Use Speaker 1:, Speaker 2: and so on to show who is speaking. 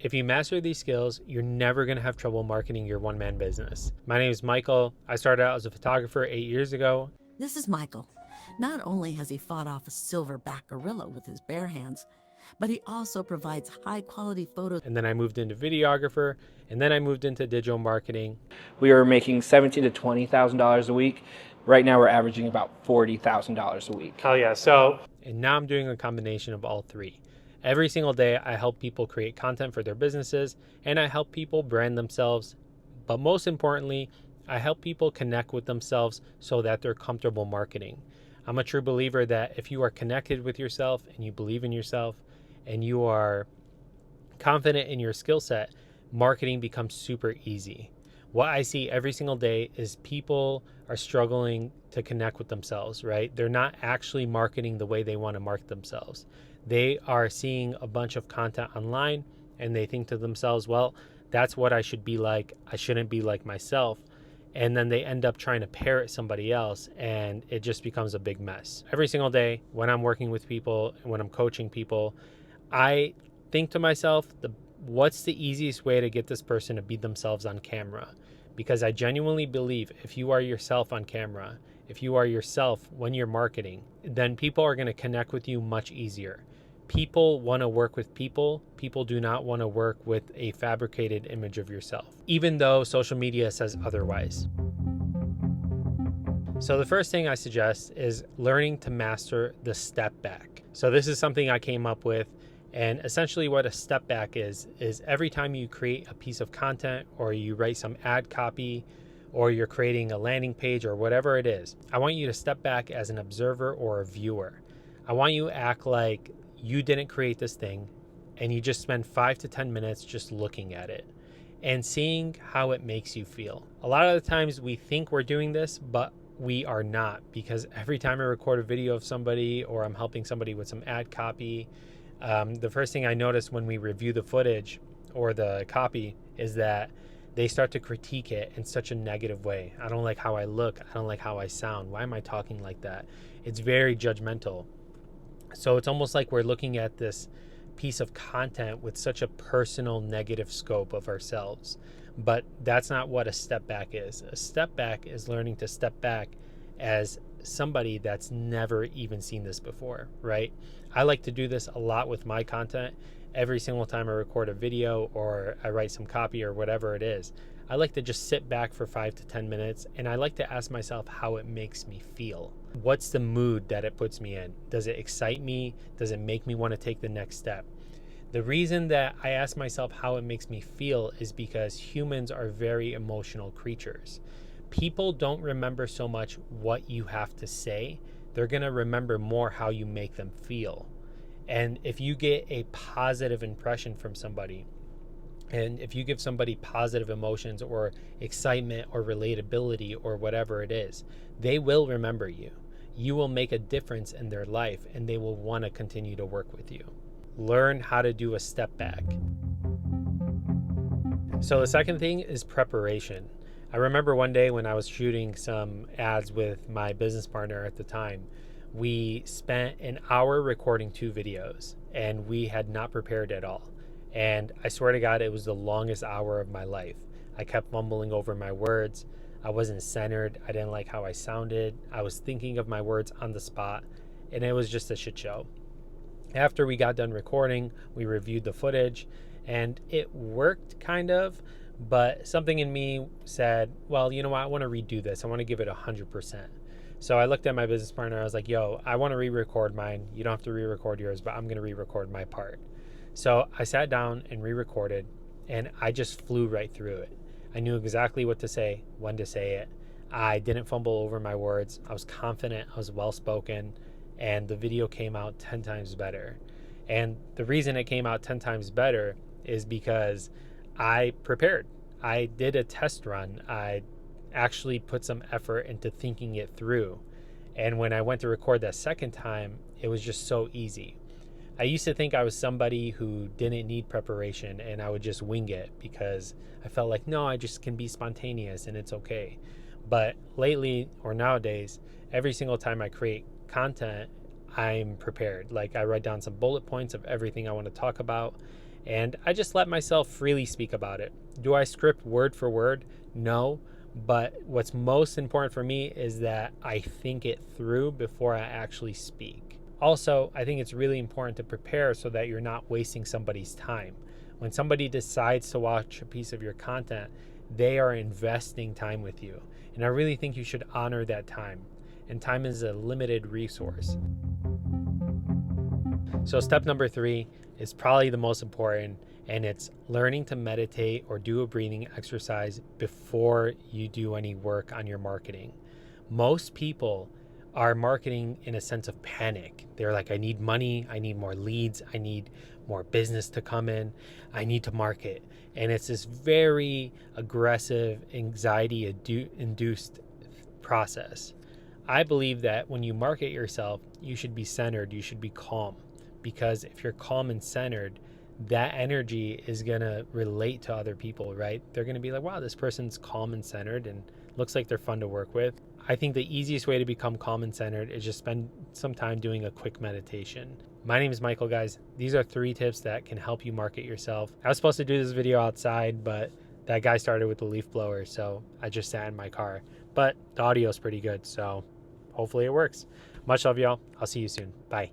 Speaker 1: If you master these skills, you're never going to have trouble marketing your one-man business. My name is Michael. I started out as a photographer 8 years ago.
Speaker 2: This is Michael. Not only has he fought off a silverback gorilla with his bare hands, but he also provides high-quality photos.
Speaker 1: And then I moved into videographer, and then I moved into digital marketing.
Speaker 3: We were making $17,000 to $20,000 a week. Right now we're averaging about $40,000 a week.
Speaker 1: Hell yeah. And now I'm doing a combination of all three. Every single day, I help people create content for their businesses, and I help people brand themselves. But most importantly, I help people connect with themselves so that they're comfortable marketing. I'm a true believer that if you are connected with yourself and you believe in yourself and you are confident in your skill set, marketing becomes super easy. What I see every single day is people are struggling to connect with themselves, right? They're not actually marketing the way they want to market themselves. They are seeing a bunch of content online and they think to themselves, well, that's what I should be like. I shouldn't be like myself. And then they end up trying to parrot somebody else, and it just becomes a big mess. Every single day when I'm working with people, when I'm coaching people, I think to myself, what's the easiest way to get this person to be themselves on camera? Because I genuinely believe if you are yourself on camera, if you are yourself when you're marketing, then people are going to connect with you much easier. People want to work with people. People do not want to work with a fabricated image of yourself, even though social media says otherwise. So the first thing I suggest is learning to master the step back. So this is something I came up with. And essentially what a step back is every time you create a piece of content or you write some ad copy or you're creating a landing page or whatever it is, I want you to step back as an observer or a viewer. I want you to act like you didn't create this thing and you just spend 5 to 10 minutes just looking at it and seeing how it makes you feel. A lot of the times we think we're doing this, but we are not, because every time I record a video of somebody or I'm helping somebody with some ad copy, the first thing I notice when we review the footage or the copy is that they start to critique it in such a negative way. I don't like how I look. I don't like how I sound. Why am I talking like that? It's very judgmental. So it's almost like we're looking at this piece of content with such a personal negative scope of ourselves. But that's not what a step back is. A step back is learning to step back as somebody that's never even seen this before, right? I like to do this a lot with my content. Every single time I record a video or I write some copy or whatever it is, I like to just sit back for 5 to 10 minutes and I like to ask myself how it makes me feel. What's the mood that it puts me in? Does it excite me? Does it make me want to take the next step? The reason that I ask myself how it makes me feel is because humans are very emotional creatures. People don't remember so much what you have to say. They're going to remember more how you make them feel. And if you get a positive impression from somebody, and if you give somebody positive emotions or excitement or relatability or whatever it is, they will remember you. You will make a difference in their life and they will want to continue to work with you. Learn how to do a step back. So the second thing is preparation. I remember one day when I was shooting some ads with my business partner at the time, we spent an hour recording 2 videos and we had not prepared at all. And I swear to God, it was the longest hour of my life. I kept mumbling over my words. I wasn't centered. I didn't like how I sounded. I was thinking of my words on the spot, and it was just a shit show. After we got done recording, we reviewed the footage, and it worked kind of, but something in me said, well, you know what? I want to redo this. I want to give it 100%. So I looked at my business partner. I was like, yo, I want to re-record mine. You don't have to re-record yours, but I'm going to re-record my part. So I sat down and re-recorded, and I just flew right through it. I knew exactly what to say, when to say it. I didn't fumble over my words. I was confident. I was well-spoken, and the video came out 10 times better. And the reason it came out 10 times better is because I prepared. I did a test run. I actually put some effort into thinking it through. And when I went to record that second time, it was just so easy. I used to think I was somebody who didn't need preparation and I would just wing it because I felt like, no, I just can be spontaneous and it's okay. But lately or nowadays, every single time I create content, I'm prepared. Like I write down some bullet points of everything I want to talk about And I just let myself freely speak about it. Do I script word for word? No. But what's most important for me is that I think it through before I actually speak. Also, I think it's really important to prepare so that you're not wasting somebody's time. When somebody decides to watch a piece of your content, they are investing time with you. And I really think you should honor that time. And time is a limited resource. So step number 3 is probably the most important, and it's learning to meditate or do a breathing exercise before you do any work on your marketing. Most people are marketing in a sense of panic. They're like, I need money, I need more leads, I need more business to come in, I need to market. And it's this very aggressive, anxiety induced process. I believe that when you market yourself, you should be centered, you should be calm, because if you're calm and centered, that energy is going to relate to other people, right? They're going to be like, wow, this person's calm and centered and looks like they're fun to work with. I think the easiest way to become calm and centered is just spend some time doing a quick meditation. My name is Michael, guys. These are 3 tips that can help you market yourself. I was supposed to do this video outside, but that guy started with the leaf blower, so I just sat in my car. But the audio is pretty good, so hopefully it works. Much love, y'all. I'll see you soon. Bye.